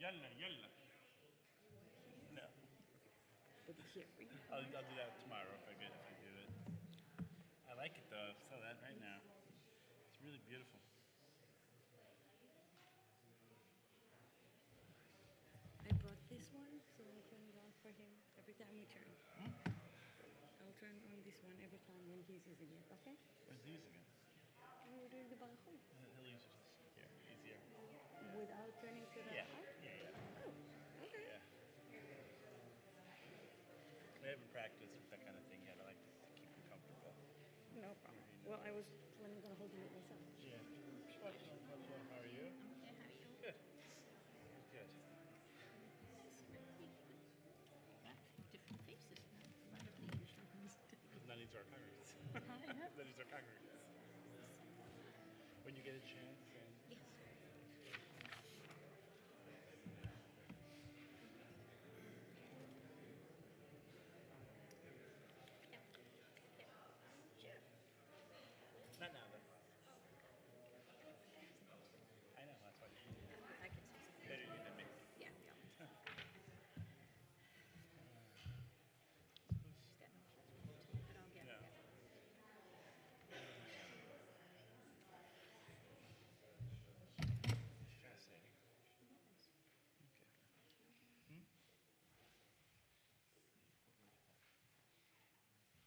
Yalla, yalla. No. I'll do that tomorrow if I do it. I like it though. I saw that right now. It's really beautiful. I brought this one, so I'll turn it on for him every time we turn. I'll turn on this one every time when he's using it, okay? Where's he using it? When we're doing the barachot. He'll use it here, easier. Without turning to the Yeah, right? yeah. Oh, okay. Yeah. We haven't practiced with that kind of thing yet. I like to keep it comfortable. No problem. Well, I was planning on holding it myself. Yeah. Shabbat shalom. How are you? Okay, how are you? Good. Good. Different faces now. A lot of the usual ones. Because none of these are congregants. I know. None of these are congregants. When you get a chance, and Yes. not now though. I know that's why you I can say something. better you than me. Yeah, yeah. She's got no kids, but I'll get No. it. Fascinating. Okay. Hmm?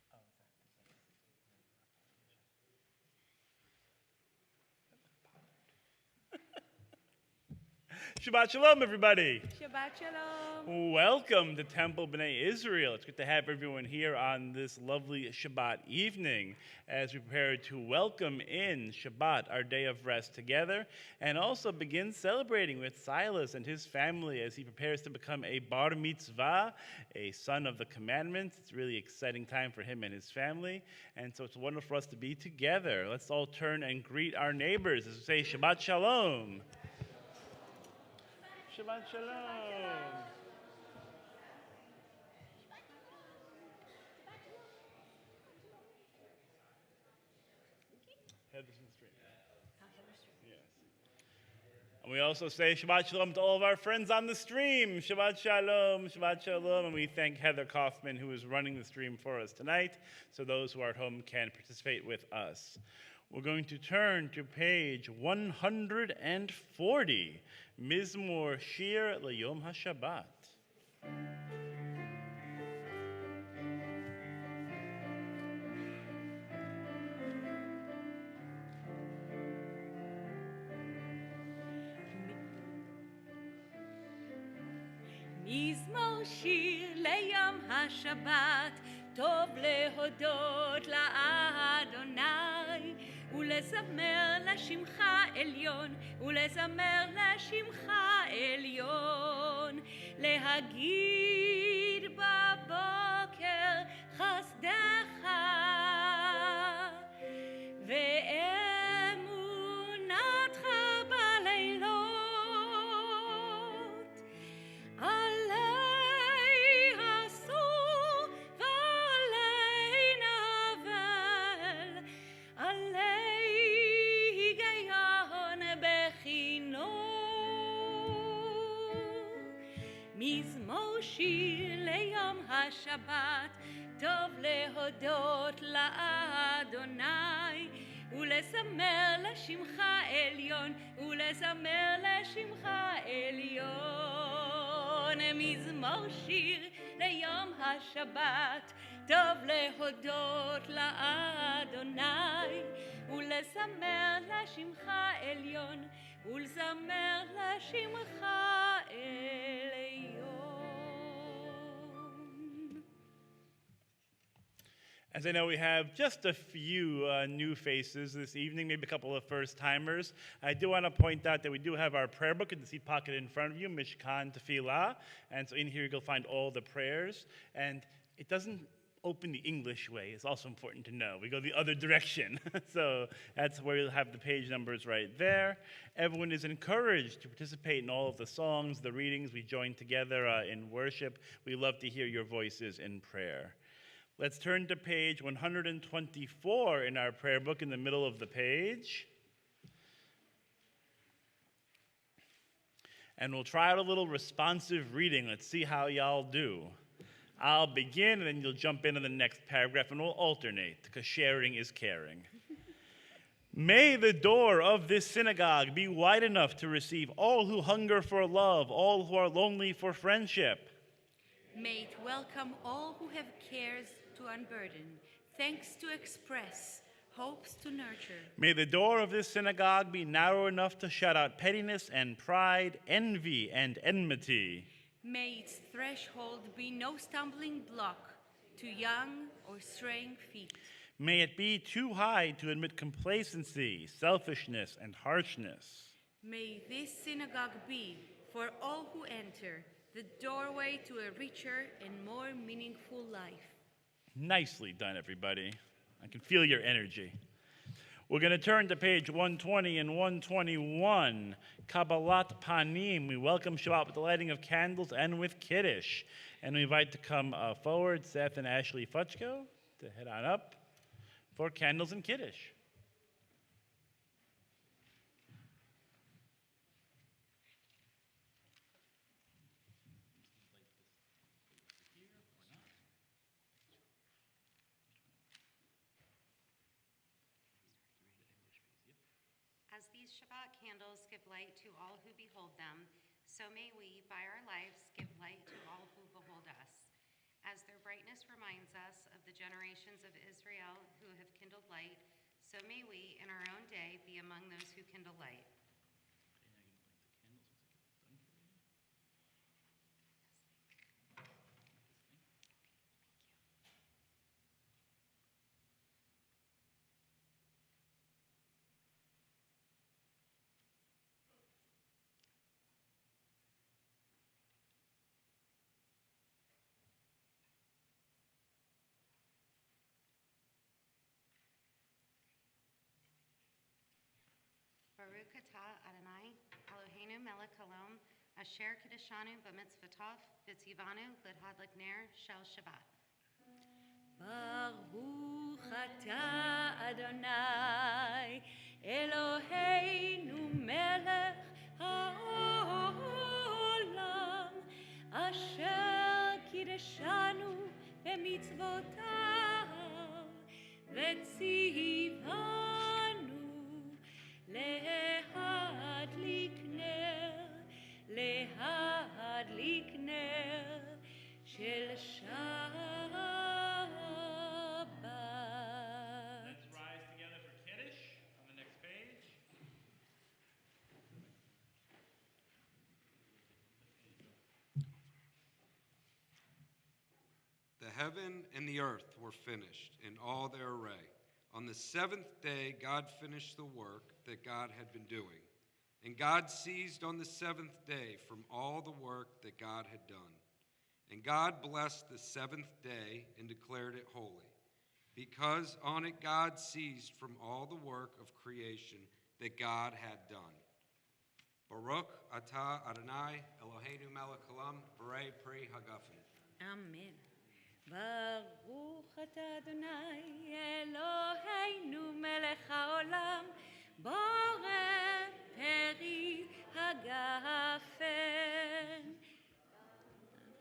Oh, is that? Shabbat shalom, everybody. Shabbat shalom. Welcome to Temple B'nai Israel. It's good to have everyone here on this lovely Shabbat evening as we prepare to welcome in Shabbat, our day of rest together, and also begin celebrating with Silas and his family as he prepares to become a bar mitzvah, a son of the commandments. It's a really exciting time for him and his family, and so it's wonderful for us to be together. Let's all turn and greet our neighbors as we say Shabbat shalom. Shabbat shalom. Heather's in the street. Yes. And we also say Shabbat shalom to all of our friends on the stream. Shabbat shalom, Shabbat shalom. And we thank Heather Kaufman, who is running the stream for us tonight, so those who are at home can participate with us. We're going to turn to page 140, Mizmor Shir L'Yom HaShabbat. מזמור שיר ליום השבת, טוב להודות לאדוני, ולזמר לשמך עליון, ולזמר לשמך עליון, להגיד בבוקר חסדך, ואמונתך בלילות. עלי אסור ועלי נבל, עלי היגיון בכינור. מזמור שיר ליום השבת, טוב להודות לאדוני, ולזמר לשמך עליון, ולזמר לשמך עליון. מזמור שיר ליום השבת, טוב להודות לאדוני, ולזמר לשמך עליון, ולזמר לשמך עליון. As I know, we have just a few new faces this evening, maybe a couple of first-timers. I do want to point out that we do have our prayer book in the seat pocket in front of you, Mishkan Tefillah. And so in here you'll find all the prayers. And it doesn't open the English way. It's also important to know. We go the other direction. So that's where you'll have the page numbers right there. Everyone is encouraged to participate in all of the songs, the readings. We join together in worship. We love to hear your voices in prayer. Let's turn to page 124 in our prayer book in the middle of the page. And we'll try out a little responsive reading. Let's see how y'all do. I'll begin, and then you'll jump into the next paragraph, and we'll alternate, because sharing is caring. May the door of this synagogue be wide enough to receive all who hunger for love, all who are lonely for friendship. May it welcome all who have cares to unburden, thanks to express, hopes to nurture. May the door of this synagogue be narrow enough to shut out pettiness and pride, envy and enmity. May its threshold be no stumbling block to young or straying feet. May it be too high to admit complacency, selfishness, and harshness. May this synagogue be, for all who enter, the doorway to a richer and more meaningful life. Nicely done, everybody. I can feel your energy. We're going to turn to page 120 and 121, Kabbalat Panim. We welcome Shabbat with the lighting of candles and with Kiddush. And we invite to come forward Seth and Ashley Futchko to head on up for candles and Kiddush. As these Shabbat candles give light to all who behold them, so may we, by our lives, give light to all who behold us. As their brightness reminds us of the generations of Israel who have kindled light, so may we, in our own day, be among those who kindle light. Baruch atah Adonai, Eloheinu melech haolam, asher kiddushanu b'mitzvotov, v'tzivanu l'hadlik ner shel Shabbat. Baruch atah Adonai, Eloheinu melech haolam, asher kiddushanu b'mitzvotav, v'tzivanu להדליק נר של שבת. Let's rise together for Kiddush on the next page. The heaven and the earth were finished in all their array. On the seventh day, God finished the work that God had been doing. And God ceased on the seventh day from all the work that God had done. And God blessed the seventh day and declared it holy, because on it God ceased from all the work of creation that God had done. Baruch atah Adonai Eloheinu melech haolam, Borei pri hagafen. Amen. Baruch atah Adonai Eloheinu melech haolam, Borei pri hagafen.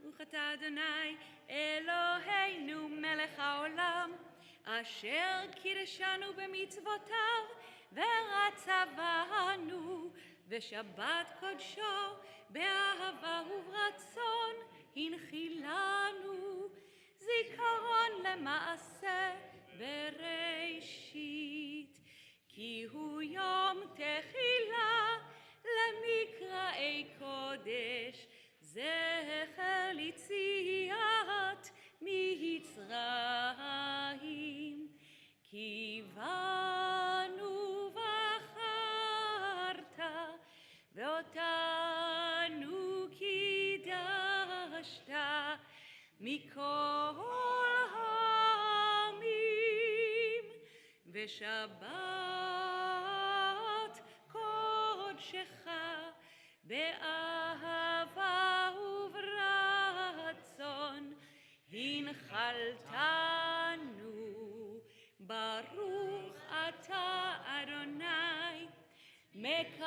Baruch atah Adonai Eloheinu melech haolam, asher קידשנו במצוותיו ורצבנו, ושבת קודשו באהבה וברצון הנחילנו, זיכרון למעשה בראשית, כי הוא יום תחילה למקראי קודש, זכר ליציאת מצרים. כי בנו בחרת ואותנו קידשת מכל העמים, ושבת קודשך באהבה וברצון הנחלתנו. ברוך אתה אדוני מקדש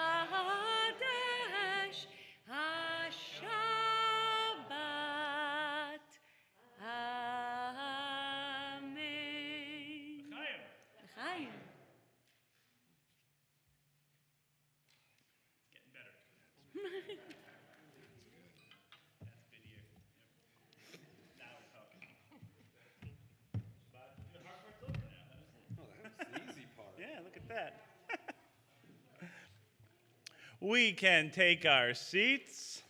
like that. We can take our seats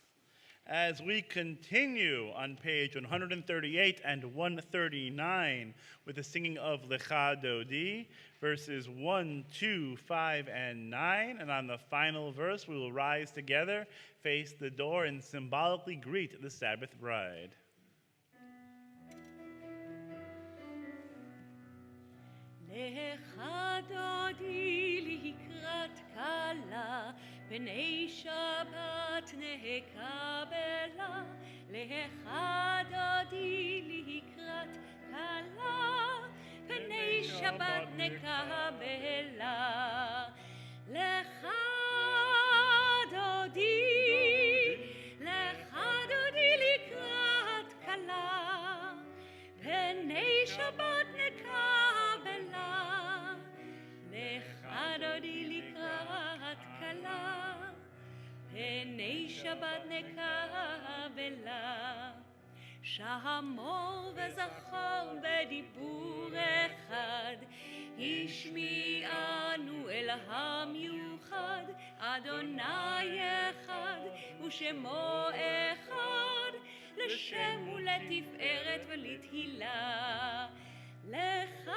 as we continue on page 138 and 139 with the singing of Lecha Dodi, verses 1, 2, 5, and 9. And on the final verse, we will rise together, face the door, and symbolically greet the Sabbath bride. Lecha Dodi likrat kala, pnei Shabbat nehekabela. Lecha Dodi likrat kala, pnei Shabbat nekabela. Lecha Dodi likrat kala, pnei Shabbat nekabela. Lecha Dodi likrat kala, pnei Shabbat nekabela. שמור וזכור בדיבור אחד, השמיענו אל המיוחד, אדוני אחד ושמו אחד, לשם ולתפארת ולתהילה. לך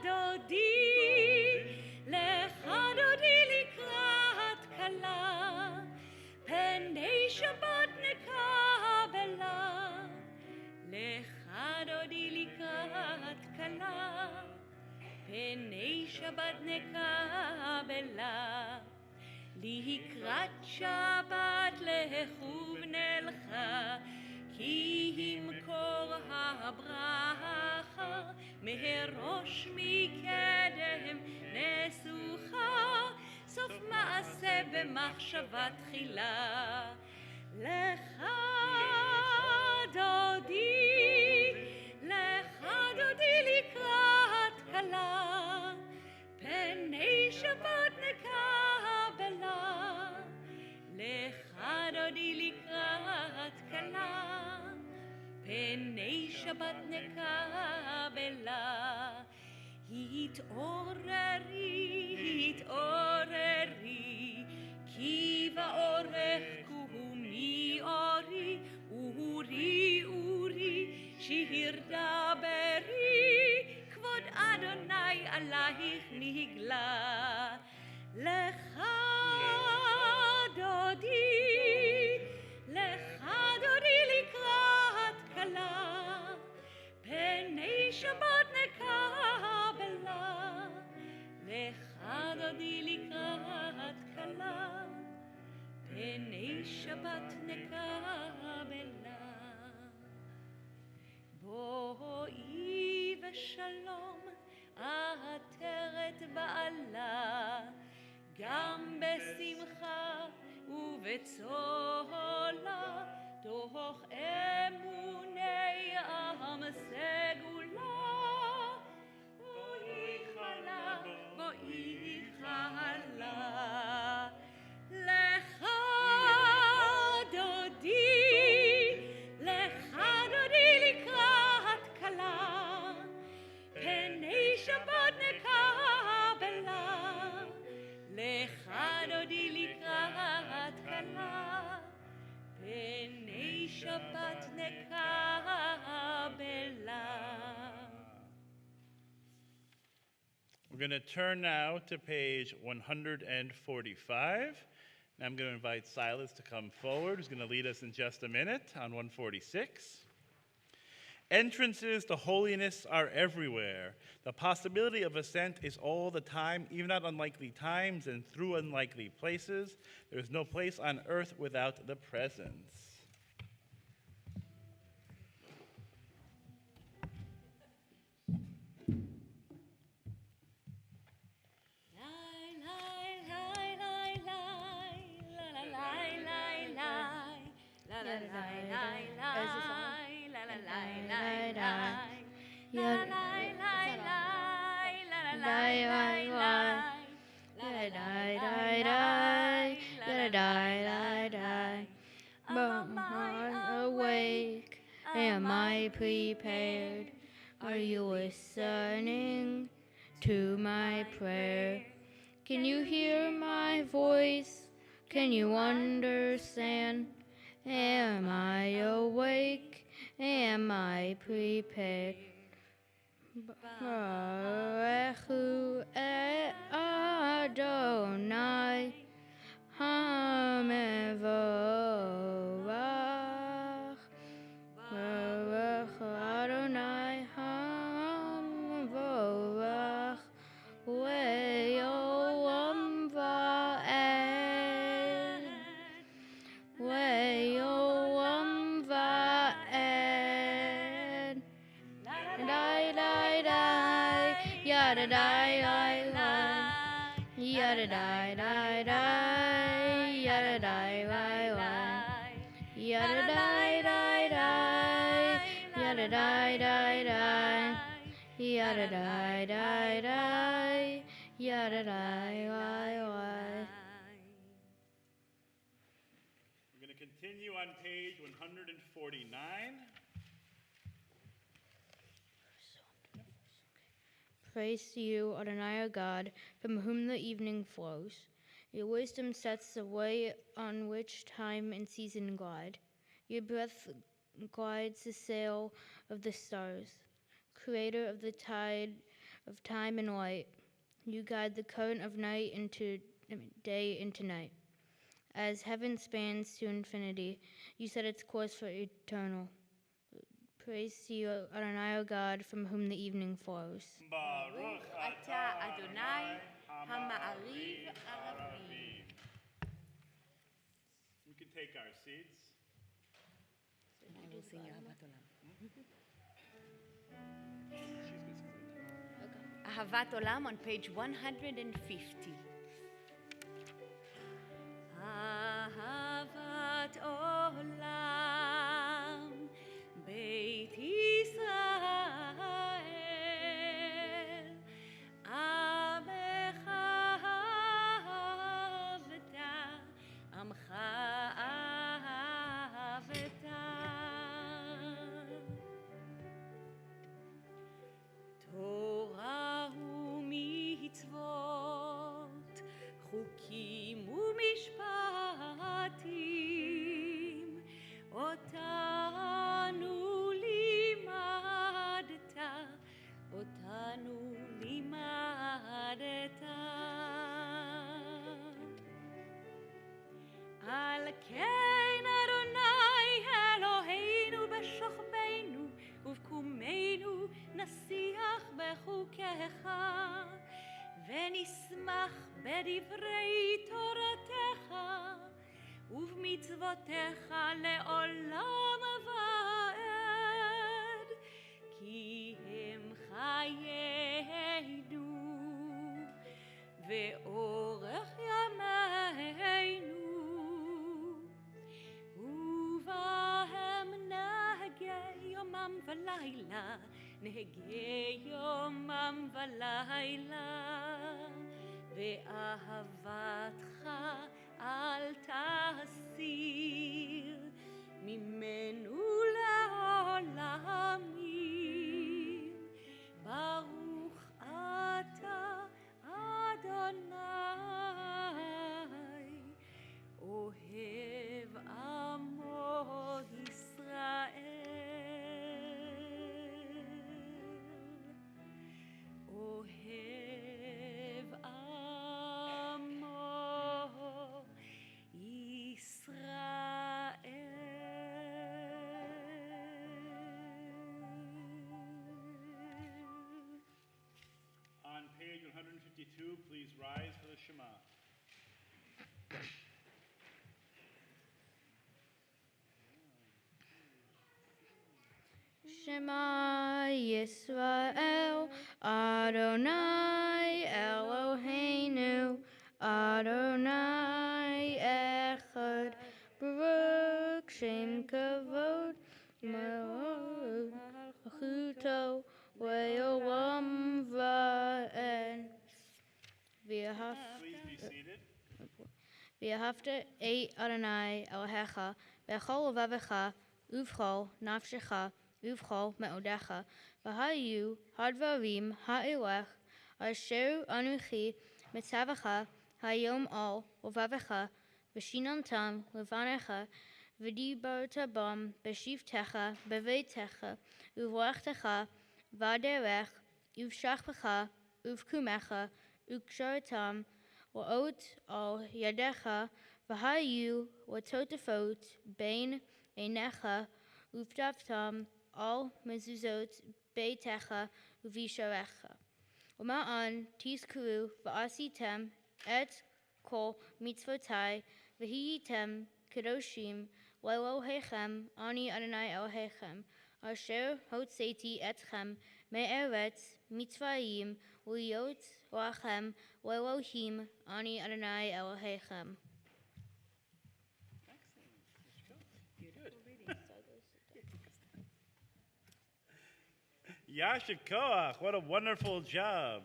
דודי, לך דודי לקראת כלה, פני שבת נקבלה. לך דודי לקראת כלה, פני שבת נקבלה. לקראת שבת לכו ונלכה, כי ימקור הברכה, מראש מקדם נסוכה, סוף מעשה במחשבה תחילה. לך דודי, לך דודי לקראת כלה, פני שבת נקבלה. לך דודי לקראת כלה, פני שבת נקבלה. התעוררי, התעוררי, כי באורך קומי אורי, אורי, אורי, שיר דברי, כבוד אדוני עלייך נגלה. לך דודי, לך דודי לקראת כלה, פני שבת נקבלה. לך דודי לקראת כלה, פני שבת נקבלה. בואי ושלום עטרת בעלה, גם בשמחה ובצהלה, תוך אמוני עם סגולה. בואי חלה, בואי חלה. לך דודי, לך דודי לקראת כלה, פני שבת נקבלה. לך דודי לקראת כלה, פני שבת נקבלה. We're going to turn now to page 145. And I'm going to invite Silas to come forward, who's going to lead us in just a minute on 146. Entrances to holiness are everywhere. The possibility of ascent is all the time, even at unlikely times and through unlikely places. There is no place on earth without the presence. Awake, am I prepared? Are you listening to my prayer. Can you hear my voice? Can you understand? Am I awake? Am I prepared? Baruch et Adonai Hamevorach. Baruch Adonai Hamevorach. Le'olam va'ed. Le'olam va'ed. Die, die, die, yada, die, die, die, yada, die, die, die, yada, die, die, die, yada, die, die, die, yada, die, die, die, yada, die, die, die, yada, die, die, die. We're going to continue on page 149. Praise to you, Adonai our God, from whom the evening flows. Your wisdom sets the way on which time and season glide. Your breath glides the sail of the stars. Creator of the tide of time and light, you guide the current of night into day into night. As heaven spans to infinity, you set its course for eternal. Praise to you, Adonai our God, from whom the evening flows. Baruch Ata Adonai Hama'ariv Aravim. We can take our seats. I will sing Ahavat Olam. Ahavat Olam on page 150. Ahavat Olam Beit Israel Amecha ahavta Amcha ahavta Torah u'mitzvot Chukim u'mishpatim Otanu limadta Al ken Adonai Eloheinu b'shachbeinu ובקומנו נשיח בחוקיך ונשמח בדברי תורתך ובמצוותיך לעולם ועד כי הם חיינו ואורך ימינו ובהם נהגי יומם ולילה נהגי יומם ולילה ואהבתך אל תסיר ממנו לעולמים ברוך אתה אדוני אוהב עמו ישראל אוהב עמו ישראל. On page 152, please rise for the Shema. Shema Yisrael, Adonai Eloheinu, Adonai Echad, Baruch Shem Kavod, Malchuto, Le'olam Va'ed. Please be seated. V'ahavta et Adonai Elohecha, b'chol levavecha, uv'chol nafshecha, uv'chol me'odecha, v'hayu hadvarim ha'elech אשר אנוכי מצווך היום על לבבך, ושיננתם לבניך, ודיברת בם בשבתך בביתך, וברכתך בדרך, ובשכבך ובקומך, וקשרתם לאות על ידך, והיו לטוטפות בין עיניך, וכתבתם על מזוזות ביתך ובשעריך. למען תזכרו ועשיתם את כל מצוותי, והייתם קדושים לאלוהיכם, אני אדוני אלוהיכם, אשר הוצאתי אתכם מארץ מצרים, להיות לכם לאלוהים, אני אדוני אלוהיכם. Yasha Koach, what a wonderful job.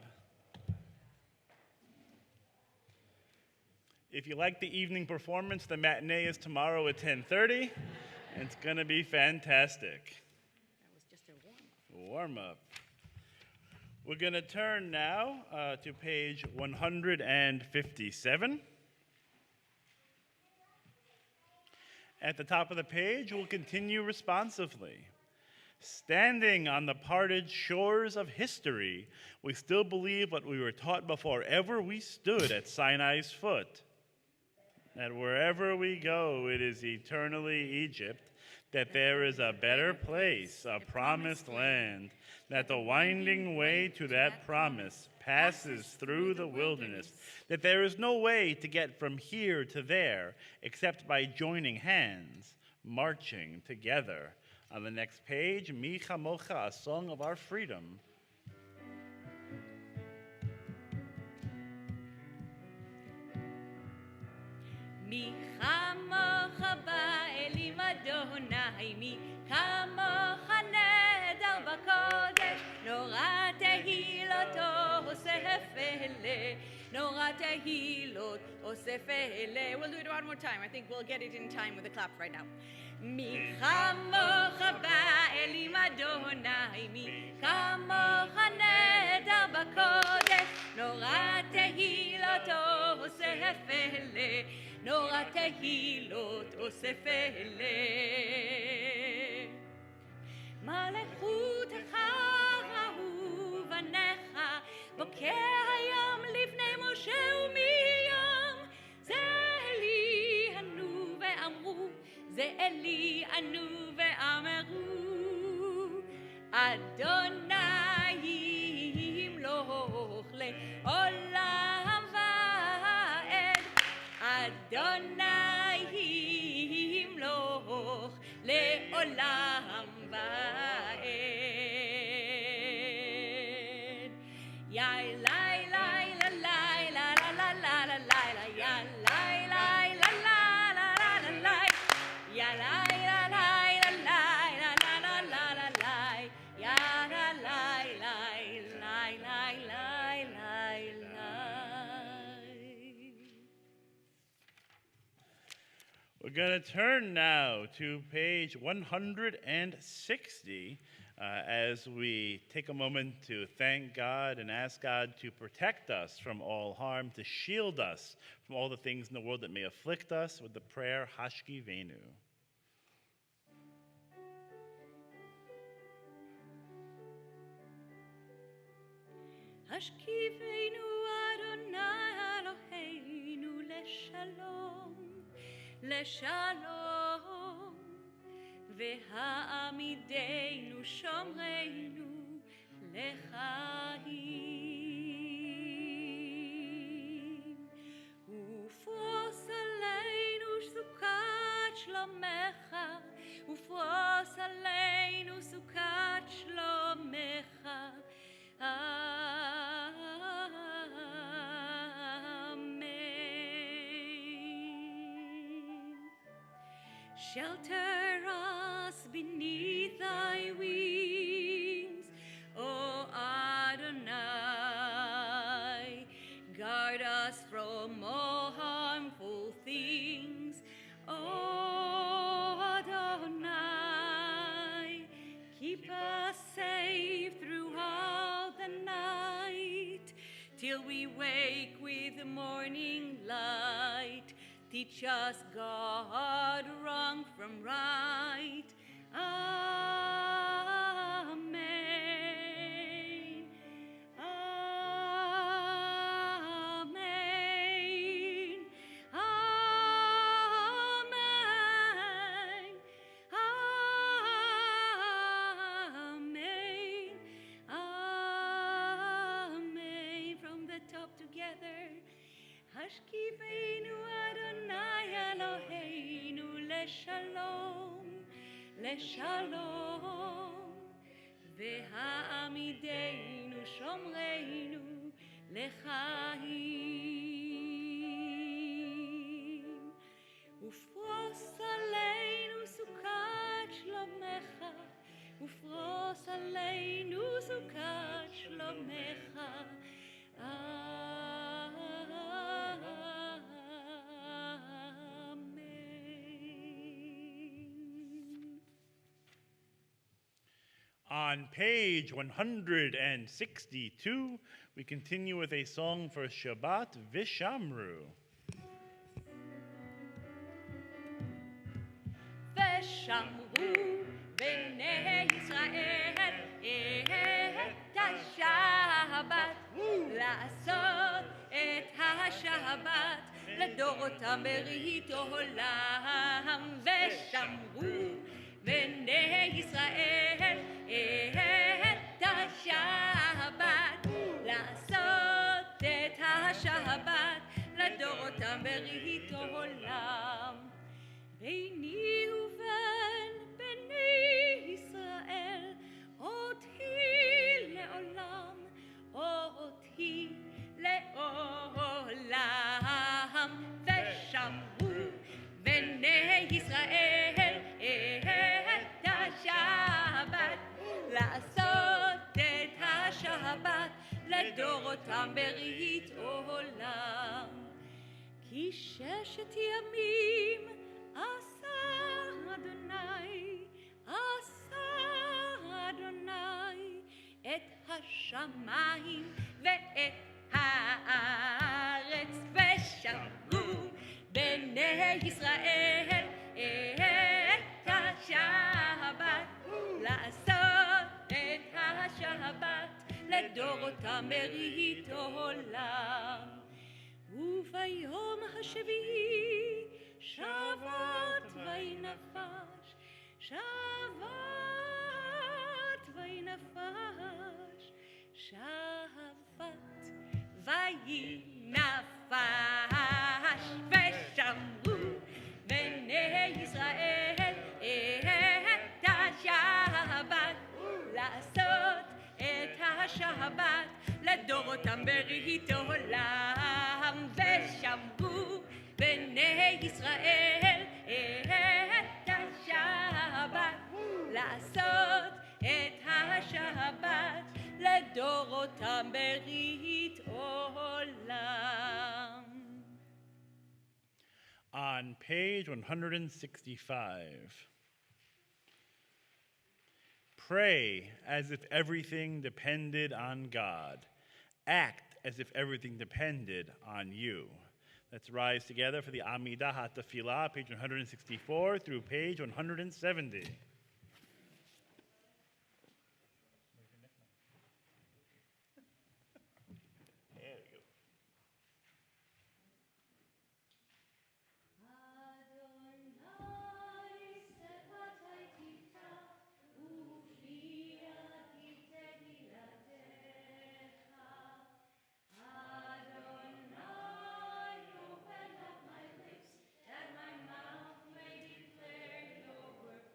If you like the evening performance, the matinee is tomorrow at 10:30. It's going to be fantastic. That was just a warm-up. Warm up. We're going to turn now to page 157. At the top of the page, we'll continue responsively. Standing on the parted shores of history, we still believe what we were taught before ever we stood at Sinai's foot, that wherever we go, it is eternally Egypt, that there is a better place, a promised land, that the winding way to that promise passes through the wilderness, that there is no way to get from here to there except by joining hands, marching together. On the next page, Mi Chamocha, a song of our freedom. מי כמוך באלים אדוני, מי כמוך נהדר בקודש, נורא תהילות אוסף אלה, נורא תהילות אוסף אלה. We'll do it one more time. I think we'll get it in time with the clap right now. מי כמוך באלים אדוני, מי כמוך נהדר בקודש, נורא תהילות אוסף אלה, נורא תהילות אוסף אלה. מלכותך ראו בניך, בוקע היום לפני משה ומיום. זה אלי ענו ואמרו, זה אלי ענו ואמרו, אדוני ימלוך לעולם ועד, אדוני ימלוך לעולם ועד. יאי לי לי לי לי לי לי לי לי יאי לי לי לי לי לי יאי לי We're going to turn now to page 160 as we take a moment to thank God and ask God to protect us from all harm, to shield us from all the things in the world that may afflict us, with the prayer Hashki Venu. השכיבנו אדוני אלוהינו לשלום, לשלום, והעמידנו שומרנו לחיים. ופרוס עלינו סוכת שלומך, ופרוס עלינו סוכת שלומך. Shelter us beneath thy wings, O Adonai. Guard us from all harmful things, O Adonai. Keep us safe through all the night, till we wake with the morning light. Teach us, God, wrong from right. Amen. Amen. Amen. Amen. Amen. From the top together. Hashkifeinu Adonai Eloheinu leshalom, leshalom. Ve'ha'amideinu shomreinu lechaim. Ufros aleinu sukat shlomecha, ufros aleinu sukat shlomecha. On page 162, we continue with a song for Shabbat Vishamru. ושמרו בני ישראל את השבת, לעשות את השבת לדורותם ברית עולם. ושמרו בני ישראל את השבת, לעשות את השבת לדורותם ברית עולם. ביני ובין בני ישראל אותי לעולם, אותי לעולם. ושמרו בני ישראל את השבת, לעשות את השבת לדורותם ברית עולם. כי 6 ימים עשה אדוני, עשה אדוני את השמיים ואת הארץ. ושמרו בני ישראל את השבת, לעשות את השבת לדורותם ברית עולם. וביום השביעי שבת וינפש, שבת וינפש, שבת וינפש. ושמרו בני ישראל את השבת, לעשות את השבת לדורותם ברית עולם. ושמרו בני ישראל את השבת, לעשות את השבת לדורותם ברית עולם. On page 165. Pray as if everything depended on God. Act as if everything depended on you. Let's rise together for the Amidah HaTefilah, page 164 through page 170. That my mouth may declare your word.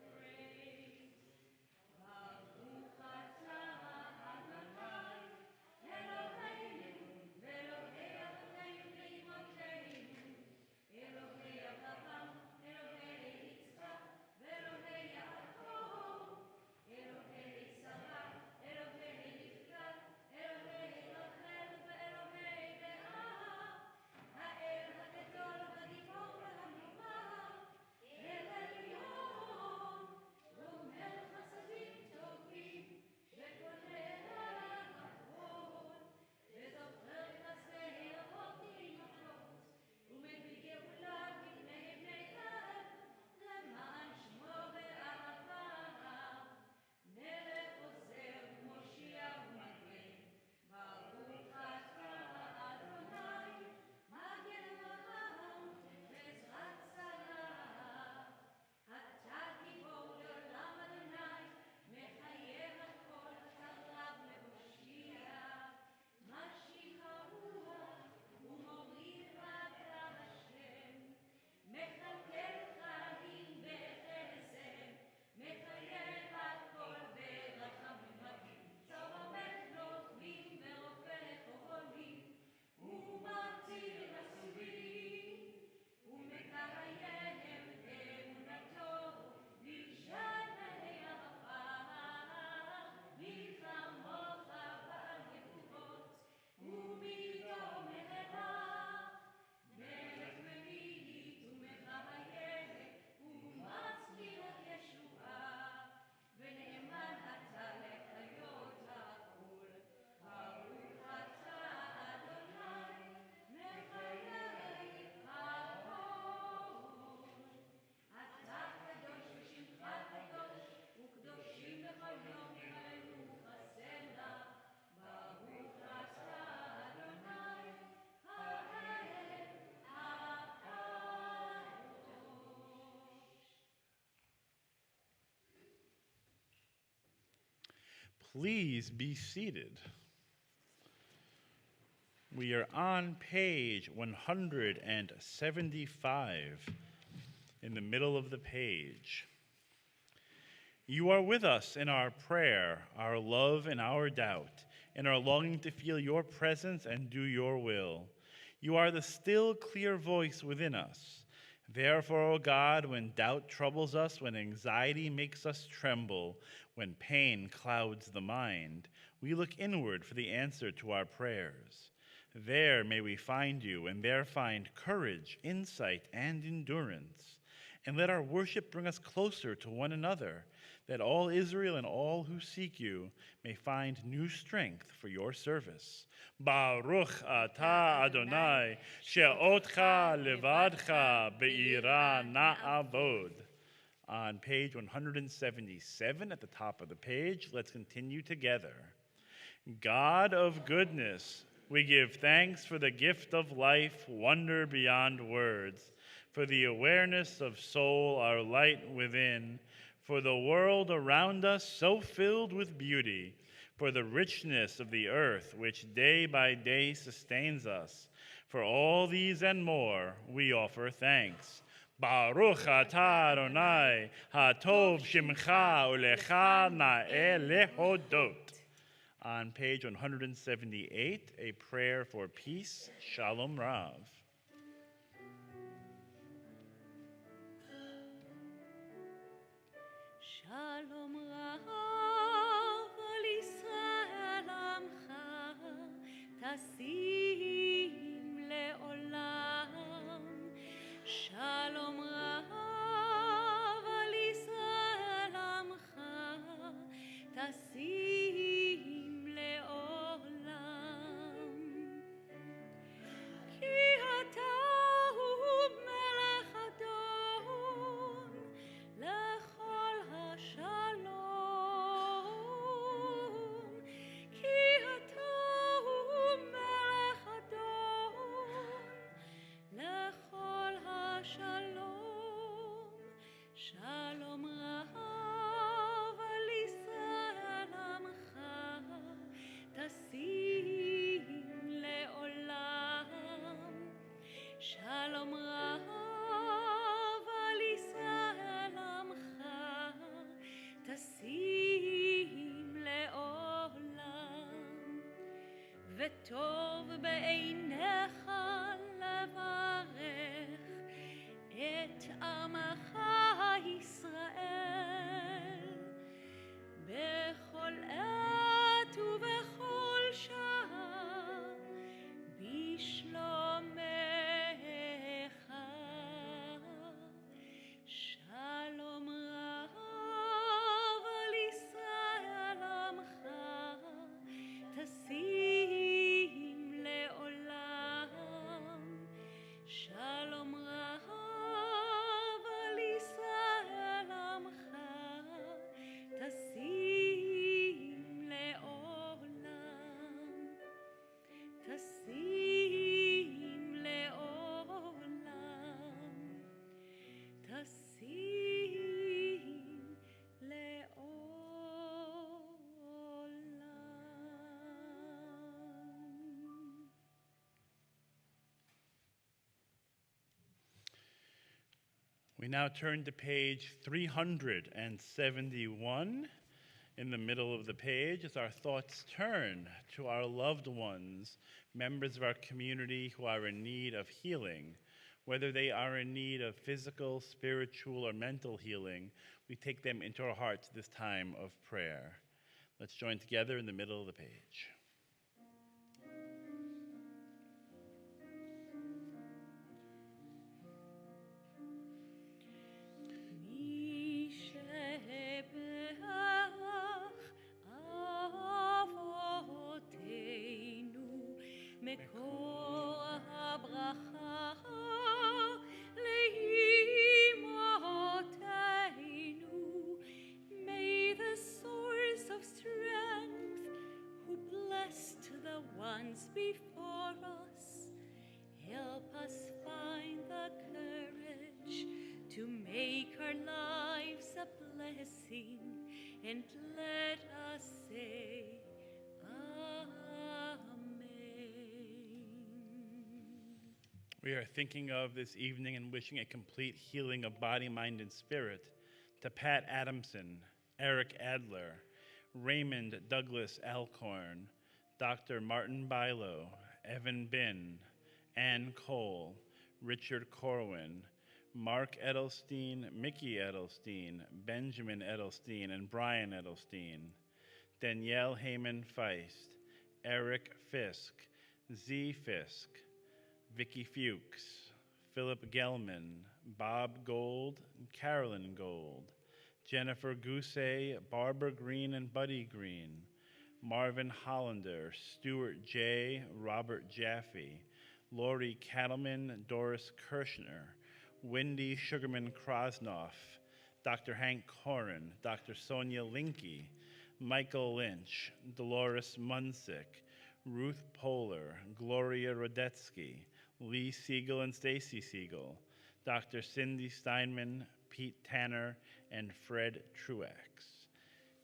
Please be seated. We are on page 175, in the middle of the page. You are with us in our prayer, our love and our doubt, in our longing to feel your presence and do your will. You are the still, clear voice within us. Therefore, O God, when doubt troubles us, when anxiety makes us tremble, when pain clouds the mind, we look inward for the answer to our prayers. There may we find you, and there find courage, insight, and endurance. And let our worship bring us closer to one another, that all Israel and all who seek you may find new strength for your service. Baruch atah Adonai, she'otcha levadcha be'ira na'avod. On page 177 at the top of the page, let's continue together. God of goodness, we give thanks for the gift of life, wonder beyond words, for the awareness of soul, our light within, for the world around us so filled with beauty, for the richness of the earth which day by day sustains us. For all these and more, we offer thanks. Baruch atah Adonai, hatov shimcha ulecha na'eh lehodot. On page 178, a prayer for peace, Shalom Rav. Shalom Rav al Yisrael amcha, tasim le'olam. Shalom Rav al Yisrael amcha, tasim le'olam. Ki ata hu melech adon, lechol hashalom. Ki ata hu melech adon, lechol hashalom. Shalom Rav al Yisrael amcha, tasim le'olam. Shalom Rav al Yisrael amcha, tasim le'olam. V'tov be'einecha levarech et amacha Yisrael bechol et ubechol shah bishlomecha. Shalom Rav al Yisrael amcha, tasim le'olam. Shalom Rav al Yisrael amcha, tasim le'olam. Tasim le'olam. Tasim le'olam. We now turn to page 371. In the middle of the page, as our thoughts turn to our loved ones, members of our community who are in need of healing, whether they are in need of physical, spiritual, or mental healing, we take them into our hearts this time of prayer. Let's join together in the middle of the page. מי שברך אבותינו מקור הברכה לאמותינו. May the source of strength who bless sing, and let us say, Amen. We are thinking of this evening and wishing a complete healing of body, mind, and spirit to Pat Adamson, Eric Adler, Raymond Douglas Alcorn, Dr. Martin Bilo, Evan Bin, Ann Cole, Richard Corwin, Mark Edelstein, Mickey Edelstein, Benjamin Edelstein, and Brian Edelstein, Danielle Heyman Feist, Eric Fisk, Z Fisk, Vicky Fuchs, Philip Gelman, Bob Gold, Carolyn Gold, Jennifer Gousset, Barbara Green and Buddy Green, Marvin Hollander, Stuart J., Robert Jaffe, Lori Cattleman, Doris Kirshner, Wendy Sugarman Krosnoff, Dr. Hank Corin, Dr. Sonia Linke, Michael Lynch, Dolores Munsick, Ruth Poehler, Gloria Rodetsky, Lee Siegel and Stacy Siegel, Dr. Cindy Steinman, Pete Tanner, and Fred Truax.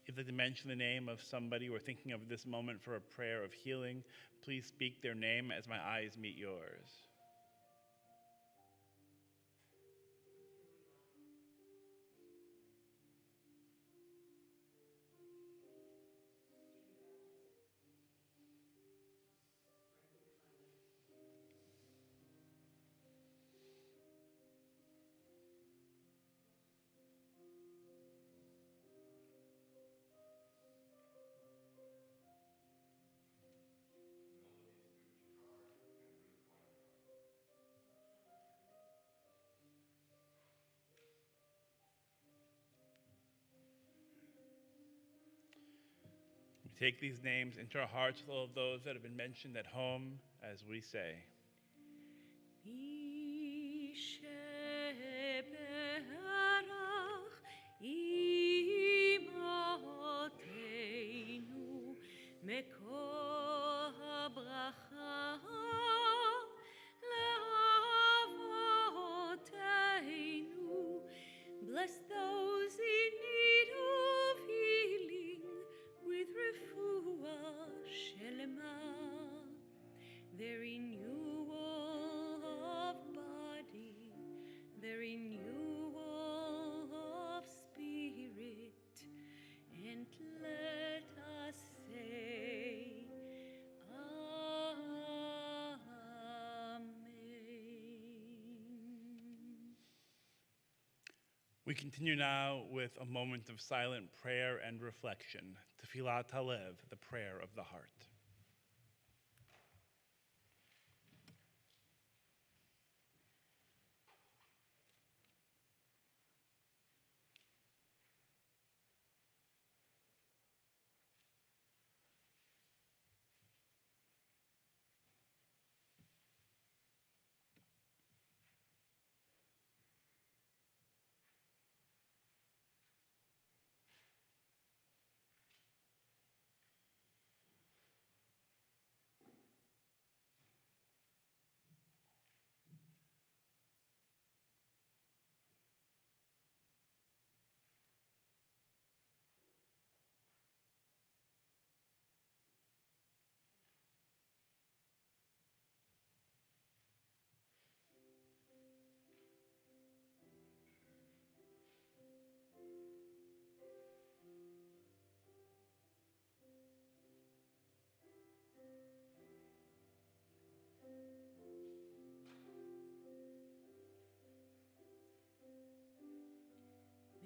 If you'd like to mention the name of somebody we're thinking of this moment for a prayer of healing, please speak their name as my eyes meet yours. We take these names into our hearts with all of those that have been mentioned at home as we say, Yisheberach Imotenu Mekol habracha le'avotenu. Bless those in need of healing with refuah shelema, their renewal of body, their renewal of spirit, and let us say, Amen. We continue now with a moment of silent prayer and reflection. Tefillat Halev, the prayer of the heart.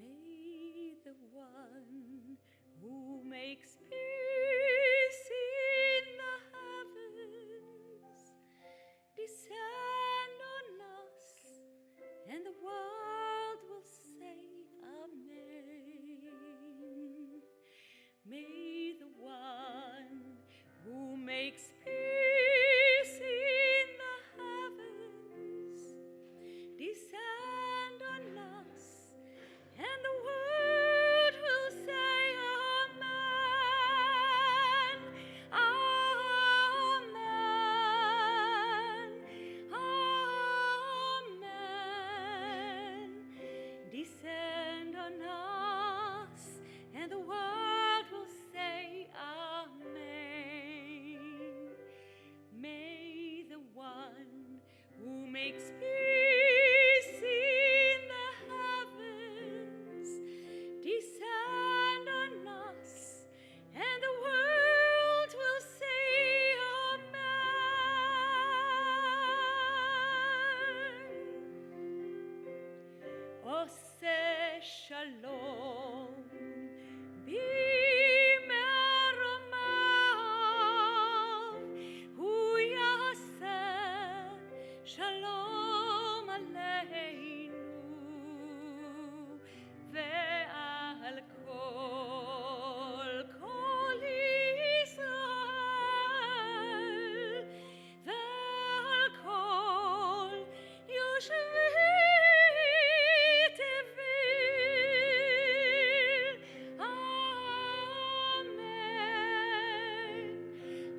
May the one who makes peace in the heavens descend on us, and the world will say Amen. May the one who makes peace in the heavens descend on us, and the world will makes peace in the heavens descend on us, and the world will say Amen. Oseh Shalom, b'meromav, hu yaseh shalom aleinu, ve'al kol Yisrael, ve'al kol yoshvei tevel. Amen,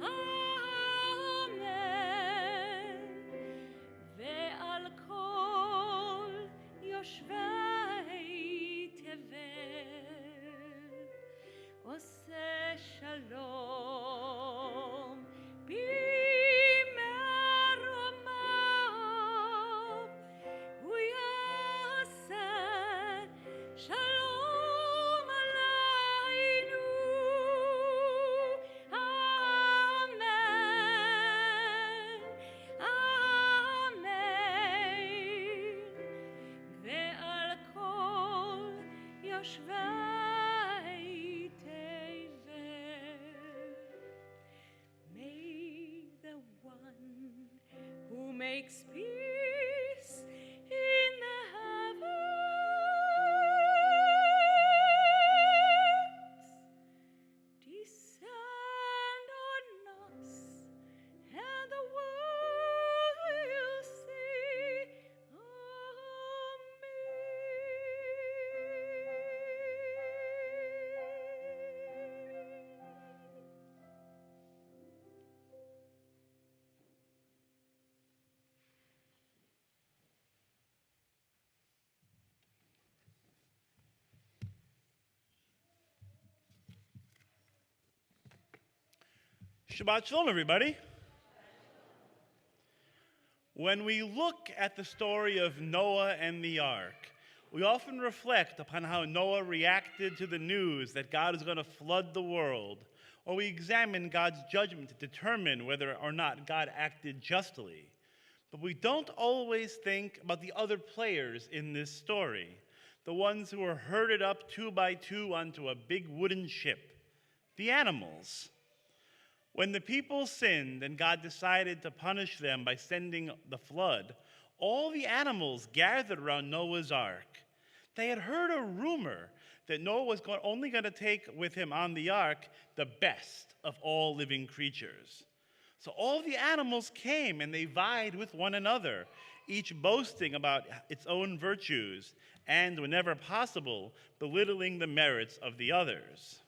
amen. Ve'al kol yoshvei tevel, oseh shalom b'meromav, hu yaseh shalom aleinu. Amen, amen. Ve'al kol yoshvei tevel. May the one who makes peace in the heavens descend on us, and the world will say Shabbat Shalom, everybody. When we look at the story of Noah and the ark, we often reflect upon how Noah reacted to the news that God is going to flood the world, or we examine God's judgment to determine whether or not God acted justly. But we don't always think about the other players in this story, the ones who were herded up 2 by 2 onto a big wooden ship, the animals. When the people sinned and God decided to punish them by sending the flood, all the animals gathered around Noah's ark. They had heard a rumor that Noah was only going to take with him on the ark the best of all living creatures. So all the animals came and they vied with one another, each boasting about its own virtues and, whenever possible, belittling the merits of the others.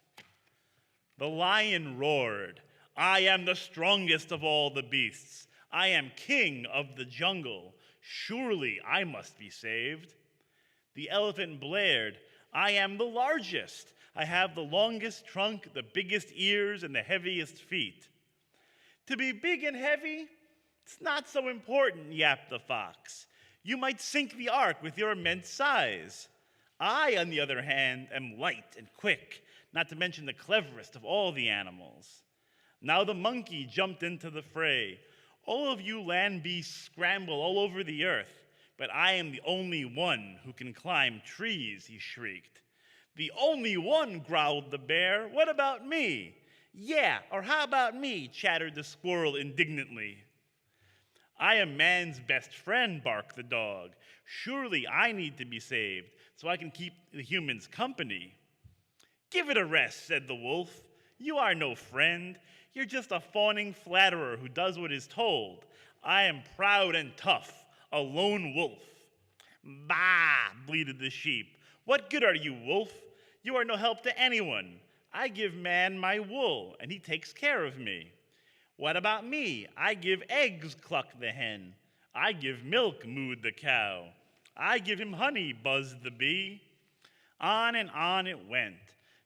The lion roared, "I am the strongest of all the beasts. I am king of the jungle. Surely I must be saved." The elephant blared, "I am the largest. I have the longest trunk, the biggest ears, and the heaviest feet." "To be big and heavy? It's not so important," yapped the fox. "You might sink the ark with your immense size. I, on the other hand, am light and quick, not to mention the cleverest of all the animals." Now the monkey jumped into the fray. "All of you land beasts scramble all over the earth, but I am the only one who can climb trees," he shrieked. "The only one," growled the bear. "What about me?" "Yeah, or how about me?" chattered the squirrel indignantly. "I am man's best friend," barked the dog. "Surely I need to be saved so I can keep the humans company." "Give it a rest," said the wolf. "You are no friend. You're just a fawning flatterer who does what is told. I am proud and tough, a lone wolf." "Bah," bleated the sheep. "What good are you, wolf? You are no help to anyone. I give man my wool, and he takes care of me." "What about me? I give eggs," clucked the hen. "I give milk," mooed the cow. "I give him honey," buzzed the bee. On and on it went.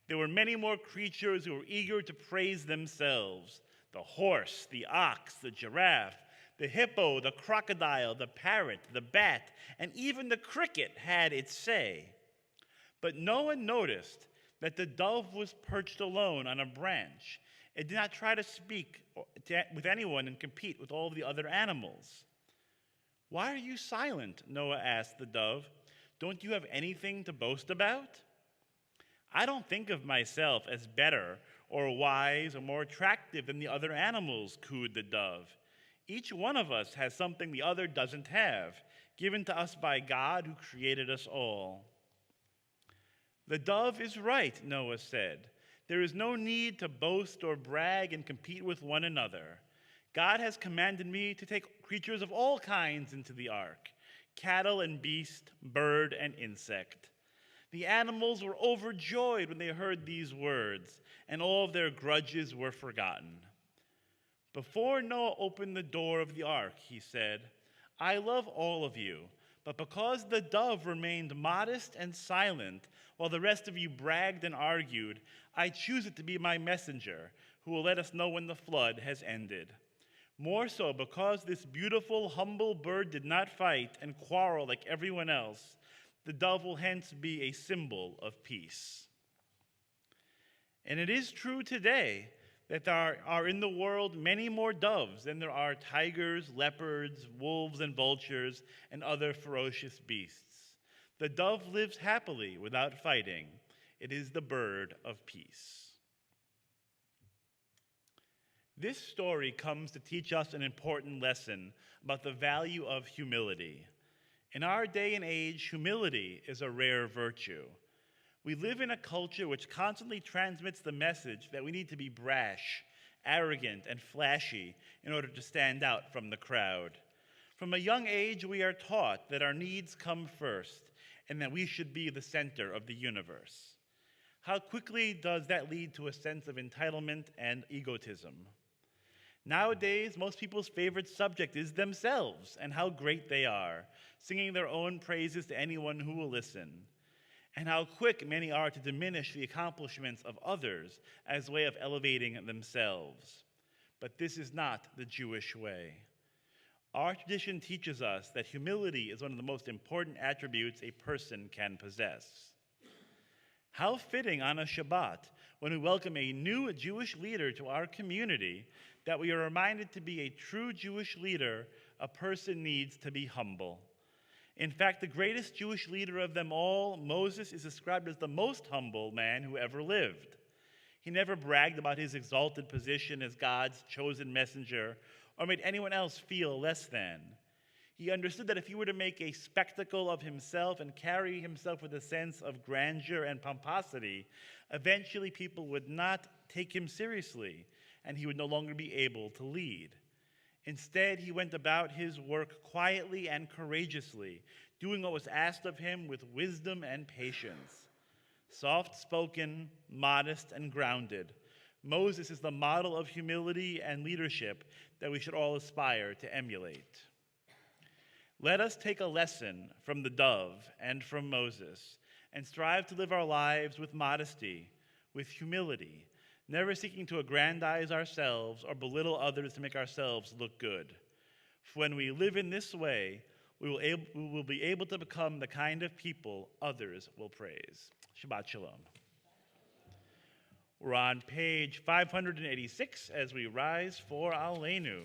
There were many more creatures who were eager to praise themselves. The horse, the ox, the giraffe, The hippo, the crocodile, the parrot, the bat, and even the cricket had its say. But no one noticed that the dove was perched alone on a branch. It did not try to speak with anyone and compete with all the other animals. "Why are you silent?" Noah asked the dove. "Don't you have anything to boast about?" "I don't think of myself as better or wise or more attractive than the other animals," cooed the dove. "Each one of us has something the other doesn't have, given to us by God who created us all." "The dove is right," Noah said. "There is no need to boast or brag and compete with one another. God has commanded me to take creatures of all kinds into the ark, cattle and beast, bird and insect." The animals were overjoyed when they heard these words, and all of their grudges were forgotten. Before Noah opened the door of the ark, he said, "I love all of you, but because the dove remained modest and silent while the rest of you bragged and argued, I choose it to be my messenger who will let us know when the flood has ended. More so because this beautiful, humble bird did not fight and quarrel like everyone else, the dove will hence be a symbol of peace." And it is true today that there are in the world many more doves than there are tigers, leopards, wolves, and vultures, and other ferocious beasts. The dove lives happily without fighting. It is the bird of peace. This story comes to teach us an important lesson about the value of humility. In our day and age, humility is a rare virtue. We live in a culture which constantly transmits the message that we need to be brash, arrogant, and flashy in order to stand out from the crowd. From a young age, we are taught that our needs come first and that we should be the center of the universe. How quickly does that lead to a sense of entitlement and egotism? Nowadays, most people's favorite subject is themselves and how great they are, singing their own praises to anyone who will listen. And how quick many are to diminish the accomplishments of others as a way of elevating themselves. But this is not the Jewish way. Our tradition teaches us that humility is one of the most important attributes a person can possess. How fitting on a Shabbat, when we welcome a new Jewish leader to our community, that we are reminded to be a true Jewish leader, a person needs to be humble. In fact, the greatest Jewish leader of them all, Moses, is described as the most humble man who ever lived. He never bragged about his exalted position as God's chosen messenger or made anyone else feel less than. He understood that if he were to make a spectacle of himself and carry himself with a sense of grandeur and pomposity, eventually people would not take him seriously, and he would no longer be able to lead. Instead, he went about his work quietly and courageously, doing what was asked of him with wisdom and patience. Soft-spoken, modest, and grounded, Moses is the model of humility and leadership that we should all aspire to emulate. Let us take a lesson from the dove and from Moses and strive to live our lives with modesty, with humility, never seeking to aggrandize ourselves or belittle others to make ourselves look good. For when we live in this way, we will be able to become the kind of people others will praise. Shabbat Shalom. We're on page 586 as we rise for Aleinu.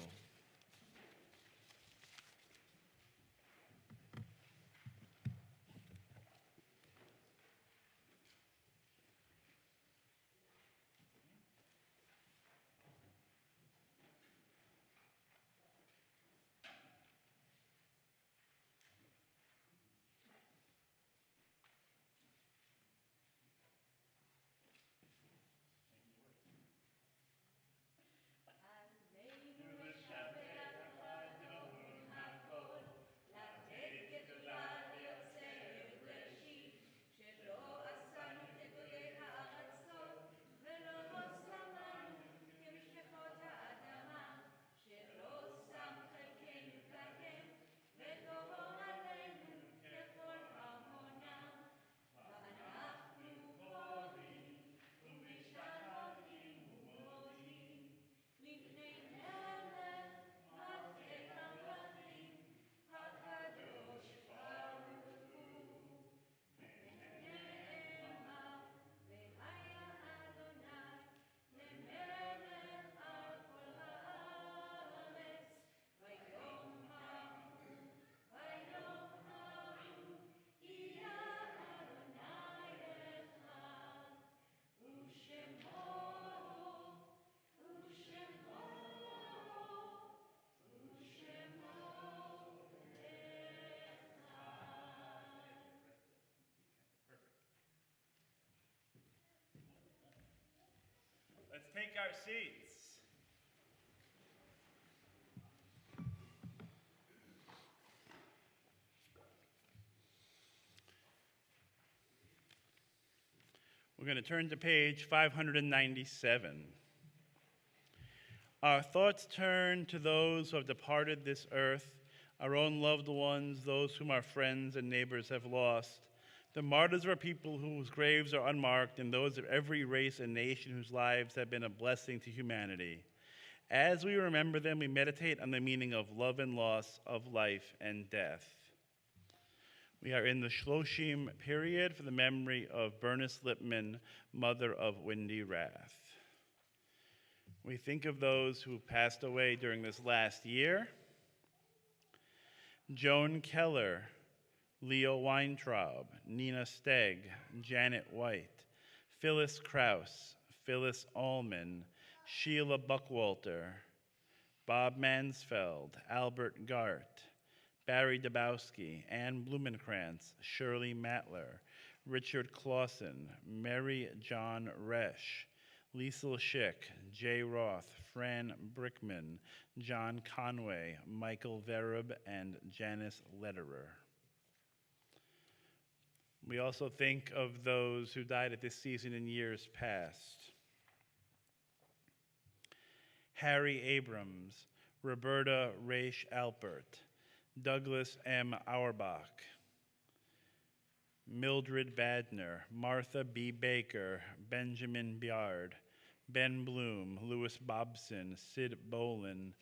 Let's take our seats. We're going to turn to page 597. Our thoughts turn to those who have departed this earth, our own loved ones, those whom our friends and neighbors have lost, the martyrs of our people whose graves are unmarked, and those of every race and nation whose lives have been a blessing to humanity. As we remember them, we meditate on the meaning of love and loss, of life and death. We are in the Shloshim period for the memory of Bernice Lipman, mother of Wendy Rath. We think of those who passed away during this last year. Joan Keller, Leo Weintraub, Nina Stegg, Janet White, Phyllis Krause, Phyllis Allman, Sheila Buckwalter, Bob Mansfeld, Albert Gart, Barry Dabowski, Ann Blumenkrantz, Shirley Matler, Richard Clausen, Mary John Resch, Liesl Schick, Jay Roth, Fran Brickman, John Conway, Michael Verub, and Janice Lederer. We also think of those who died at this season in years past. Harry Abrams, Roberta Raish Alpert, Douglas M. Auerbach, Mildred Badner, Martha B. Baker, Benjamin Biard, Ben Bloom, Louis Bobson, Sid Bolin,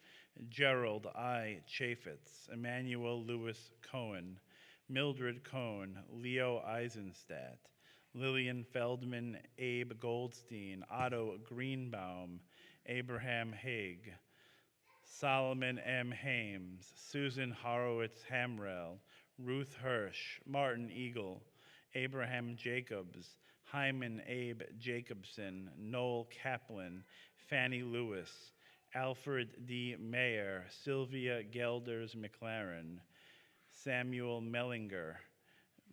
Gerald I. Chaffetz, Emmanuel Lewis Cohen, Mildred Cohn, Leo Eisenstadt, Lillian Feldman, Abe Goldstein, Otto Greenbaum, Abraham Haig, Solomon M. Hames, Susan Horowitz Hamrell, Ruth Hirsch, Martin Eagle, Abraham Jacobs, Hyman Abe Jacobson, Noel Kaplan, Fannie Lewis, Alfred D. Mayer, Sylvia Gelders McLaren, Samuel Mellinger,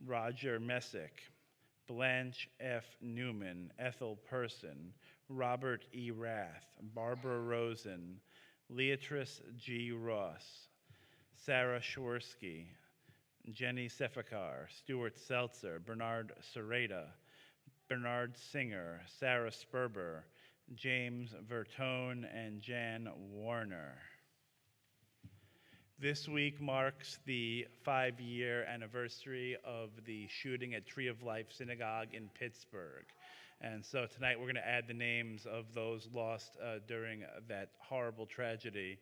Roger Messick, Blanche F. Newman, Ethel Person, Robert E. Rath, Barbara Rosen, Leatrice G. Ross, Sarah Schwersky, Jenny Sefakar, Stuart Seltzer, Bernard Sereda, Bernard Singer, Sarah Sperber, James Vertone, and Jan Warner. This week marks the 5-year anniversary of the shooting at Tree of Life Synagogue in Pittsburgh. And so tonight we're going to add the names of those lost during that horrible tragedy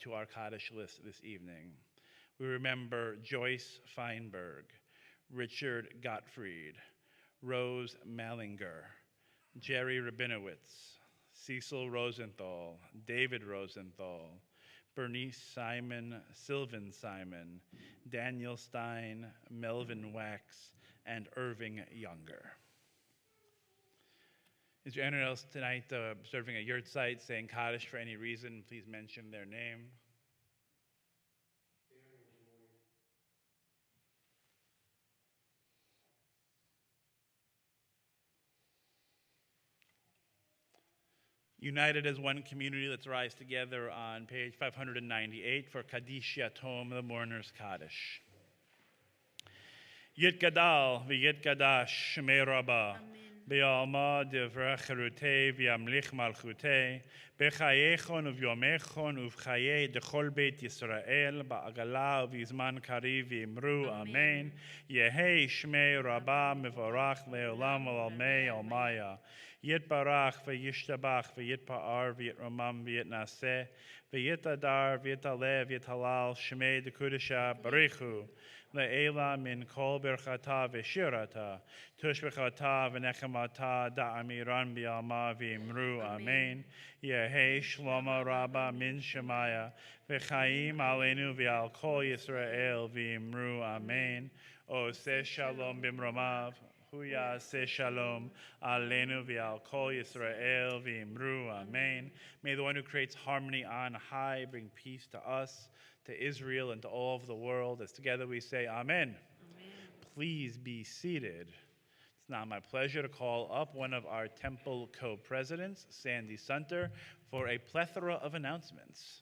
to our Kaddish list this evening. We remember Joyce Feinberg, Richard Gottfried, Rose Mallinger, Jerry Rabinowitz, Cecil Rosenthal, David Rosenthal, Bernice Simon, Sylvan Simon, Daniel Stein, Melvin Wax, and Irving Younger. Is there anyone else tonight observing a yurt site, saying Kaddish for any reason? Please mention their name. United as one community, let's rise together on page 598 for Kaddish Yatom, the mourner's Kaddish. Yit Gadal v'yit Gadash Shmei Rabbah B'yalma Divrei Cherutei v'yamlich Malchutei B'chayechon uv'yomechon uv'chayei Dechol Beit Yisrael Ba'agala v'yizman Kariv v'imru Amen Yehei Shmei Rabbah Mevorach Le'olam Olamei Almaya Yit Barach v'yishtabach v'yit Pa'ar v'yit Ramam v'yit Naseh v'yit Adar v'yit Alev v'yit Halal Shmei Dekudesha Barichu Le'ela min kol berchata v'shirata tushbechata v'nechemata da'amiran b'yalma v'imru Amen Yehei Shlomo Rabba min Shemaya v'chaim aleinu v'al kol Yisrael v'imru Amen Oseh Shalom b'mromav Huya se shalom aleinu v'al kol Yisrael v'imru Amen. May the one who creates harmony on high bring peace to us, to Israel, and to all of the world. As together we say Amen. Amen. Please be seated. It's now my pleasure to call up one of our temple co-presidents, Sandy Sunter, for a plethora of announcements.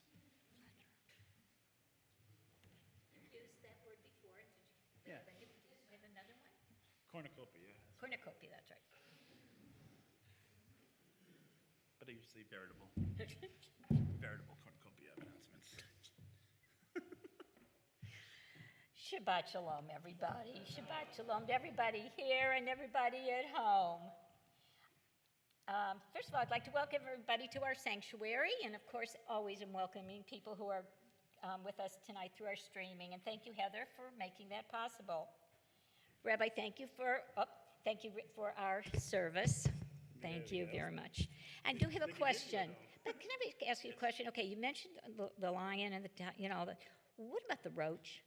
Used that word before. Did you Yeah. have another one? Cornucopia, Cornucopia, that's right. but I usually veritable cornucopia of announcements. Shabbat Shalom, everybody. Shabbat Shalom to everybody here and everybody at home. First of all, I'd like to welcome everybody to our sanctuary, and of course, always am welcoming people who are with us tonight through our streaming. And thank you, Heather, for making that possible. Rabbi, thank you for our service. Thank you very much. I do have a question. But can I ask you a question? Okay, you mentioned the lion and what about the roach?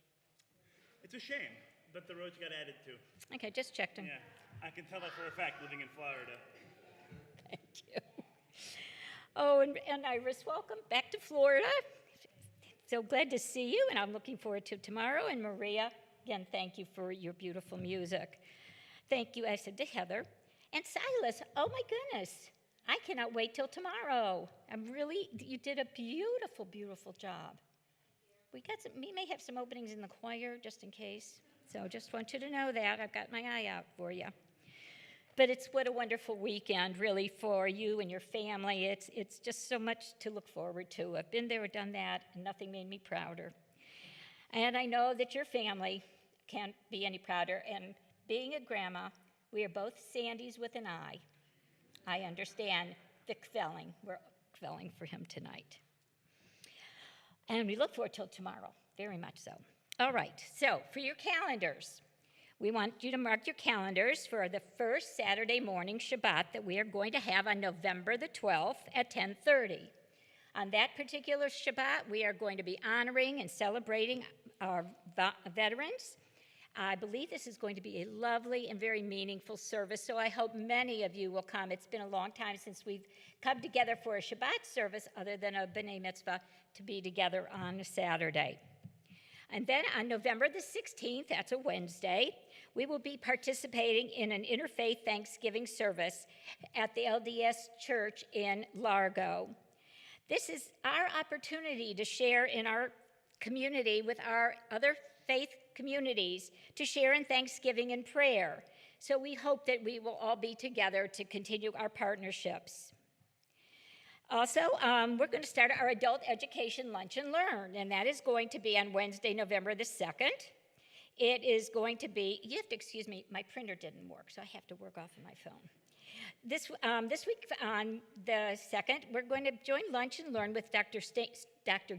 It's a shame that the roach got added to. Okay, just checked him. Yeah, I can tell that for a fact living in Florida. Thank you. Oh, and Iris, welcome back to Florida. So glad to see you, and I'm looking forward to tomorrow. And Maria, again, thank you for your beautiful music. Thank you, I said to Heather. And Silas, oh my goodness, I cannot wait till tomorrow. You did a beautiful, beautiful job. We may have some openings in the choir just in case. So just want you to know that. I've got my eye out for you. But what a wonderful weekend, really, for you and your family. It's just so much to look forward to. I've been there, done that, and nothing made me prouder. And I know that your family can't be any prouder. And being a grandma, we are both Sandys with an I. I understand the kvelling. We're kvelling for him tonight. And we look forward till tomorrow, very much so. All right, so for your calendars, we want you to mark your calendars for the first Saturday morning Shabbat that we are going to have on November the 12th at 10:30. On that particular Shabbat, we are going to be honoring and celebrating our veterans. I believe this is going to be a lovely and very meaningful service, so I hope many of you will come. It's been a long time since we've come together for a Shabbat service other than a B'nai Mitzvah to be together on a Saturday. And then on November the 16th, that's a Wednesday, we will be participating in an interfaith Thanksgiving service at the LDS Church in Largo. This is our opportunity to share in our community with our other faith communities, to share in Thanksgiving and prayer. So we hope that we will all be together to continue our partnerships. Also, we're going to start our adult education lunch and learn, and that is going to be on Wednesday, November the 2nd. It is going to be, you have to excuse me, my printer didn't work, so I have to work off of my phone. This week on the 2nd, we're going to join lunch and learn with Dr.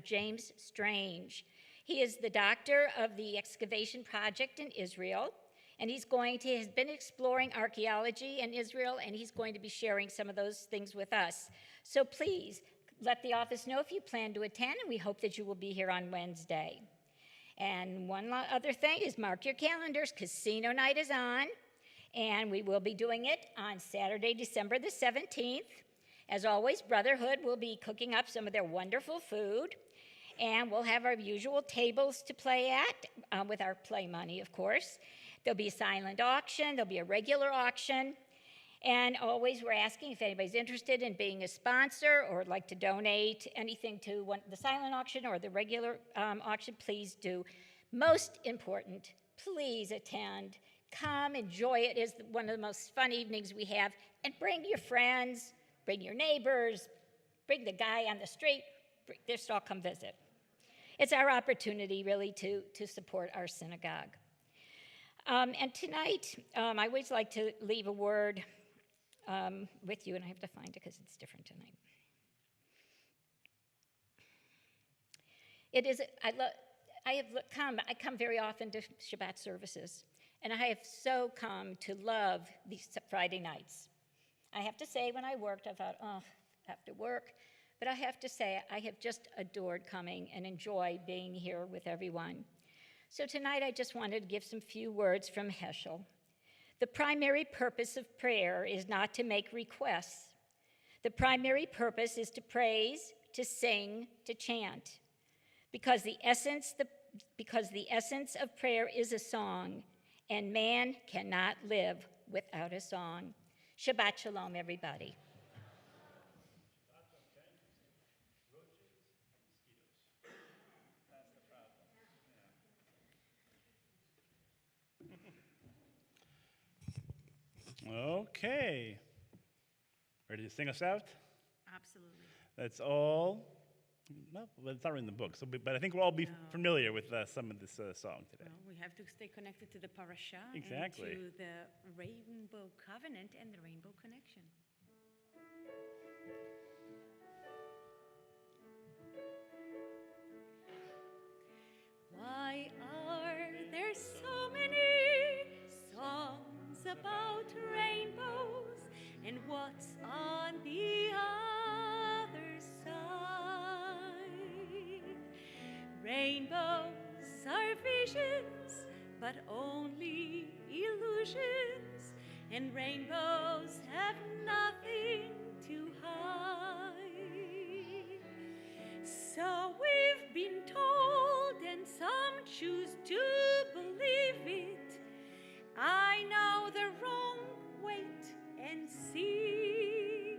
James Strange. He is the doctor of the excavation project in Israel, and has been exploring archaeology in Israel, and he's going to be sharing some of those things with us. So please let the office know if you plan to attend, and we hope that you will be here on Wednesday. And one other thing is mark your calendars. Casino night is on, and we will be doing it on Saturday, December the 17th. As always, Brotherhood will be cooking up some of their wonderful food. And we'll have our usual tables to play at, with our play money, of course. There'll be a silent auction. There'll be a regular auction. And always we're asking if anybody's interested in being a sponsor or would like to donate anything to the silent auction or the regular auction, please do. Most important, please attend. Come, enjoy it. It is one of the most fun evenings we have. And bring your friends, bring your neighbors, bring the guy on the street. Just all come visit. It's our opportunity, really, to support our synagogue. And tonight, I always like to leave a word with you, and I have to find it because it's different tonight. I come very often to Shabbat services, and I have so come to love these Friday nights. I have to say, when I worked, I thought, after work. But I have to say, I have just adored coming and enjoy being here with everyone. So tonight, I just wanted to give some few words from Heschel. The primary purpose of prayer is not to make requests. The primary purpose is to praise, to sing, to chant. Because the essence of prayer is a song, and man cannot live without a song. Shabbat Shalom, everybody. Okay. Ready to sing us out? Absolutely. That's all. Well, it's not in the book, but I think we'll all be familiar with some of this song today. Well, we have to stay connected to the parasha Exactly. and to the Rainbow Covenant and the Rainbow Connection. Why are there so many songs about rainbows, and what's on the other side? Rainbows are visions, but only illusions, and rainbows have nothing to hide. So we've been told, and some choose to believe it. I know the wrong, wait and see.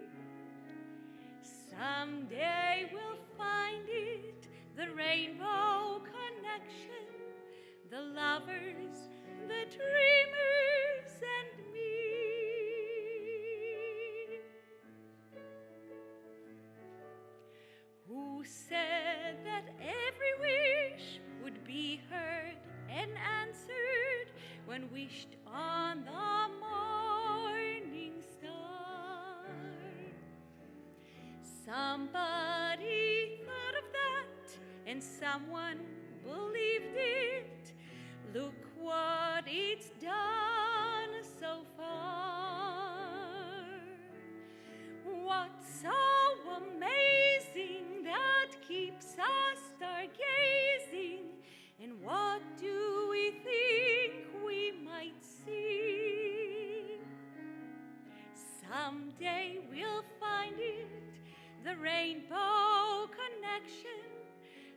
Someday we'll find it, the rainbow connection, the lovers, the dreamers, and me. Who said that every wish would be heard and answered when wished on the morning star? Somebody thought of that, and someone believed it. Look what it's done so far. What's so amazing that keeps us stargazing? And what do we think we might see? Someday we'll find it, the rainbow connection,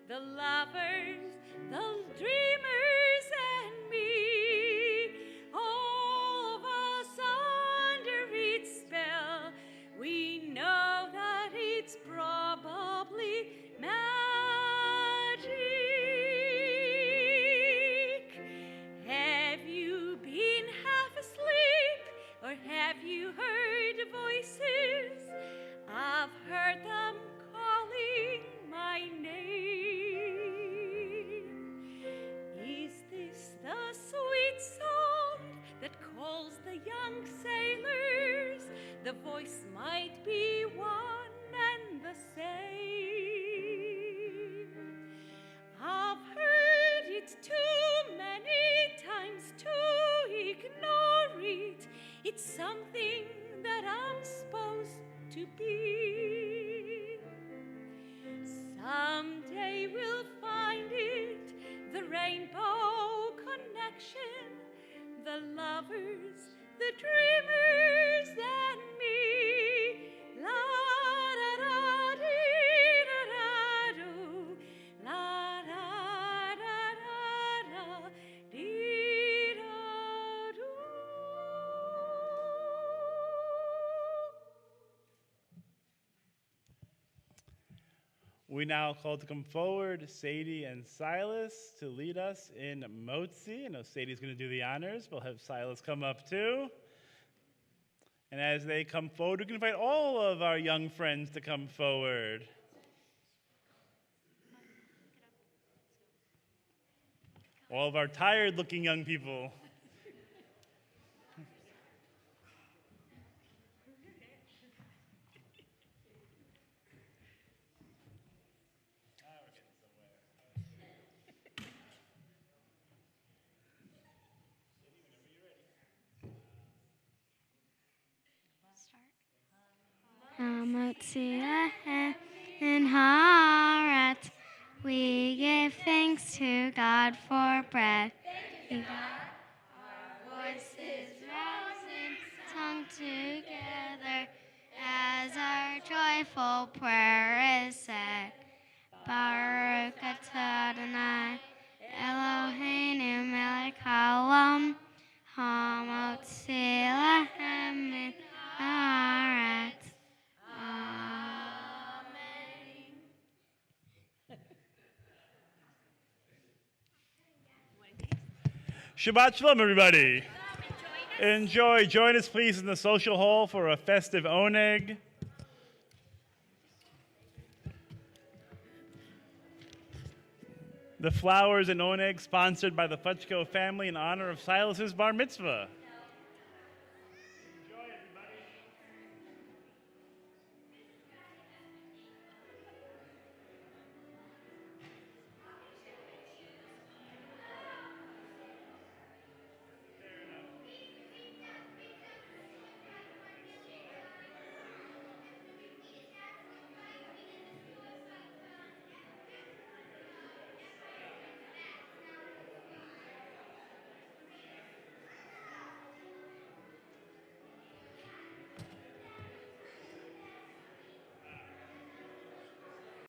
the lovers, the dreamers, and me. All of us under its spell, we know that it's probably magic. Have you been half asleep, or have you heard voices? I've heard them calling my name. Is this the sweet sound that calls the young sailors? The voice might be one and the same. I've heard it too many times to ignore it. It's something that I'm supposed to be. Someday we'll find it, the rainbow connection, the lovers, the dreamers, and me. La da da dee da da do, la da da da da dee da do. We now call to come forward Sadie and Silas to lead us in Motzi. I know Sadie's going to do the honors. We'll have Silas come up too. And as they come forward, we can invite all of our young friends to come forward. All of our tired-looking young people. Hamotzi in Haaret, we give thanks to God for bread. Our voices rousing, sung together as our joyful prayer is said. Baruch atah Adonai, Eloheinu melech haolam, hamotzi Shabbat Shalom, everybody. Enjoy. Join us, please, in the social hall for a festive oneg. The flowers and oneg sponsored by the Futchko family in honor of Silas's bar mitzvah.